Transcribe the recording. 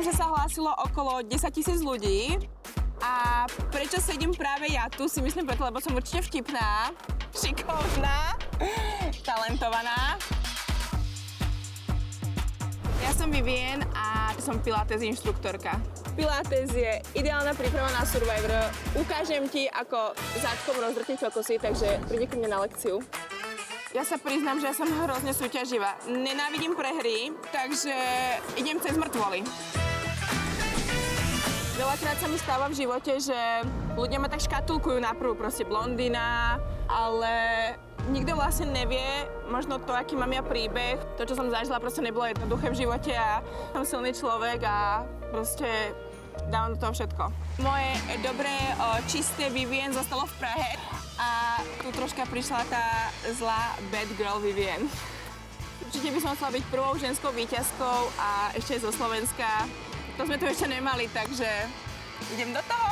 že sa hlásilo okolo 10 000 ľudí. A prečo sedím práve ja tu, si myslím preto, lebo som určite vtipná, šikovná, talentovaná. Ja som Vivien a som Pilates inštruktorka. Pilates je ideálna príprava na Survivor. Ukážem ti, ako zátkom rozdrtiť kokosy, takže príde ku mne na lekciu. Ja sa priznám, že ja som hrozne súťaživá. Nenávidím prehry, takže idem cez mŕtvoly. Veľakrát sa mi stáva v živote, že ľudia ma tak škatulkujú naprvu, proste blondína, ale nikto vlastne nevie možno to, aký mám ja príbeh. To, čo som zažila, proste nebolo jednoduché v živote a som silný človek a proste dávam do toho všetko. Moje dobré, čisté Vivien zostalo v Prahe a tu troška prišla tá zlá bad girl Vivien. Určite by som chcela byť prvou ženskou víťazkou a ešte zo Slovenska. To sme tu ešte nemali, takže idem do toho.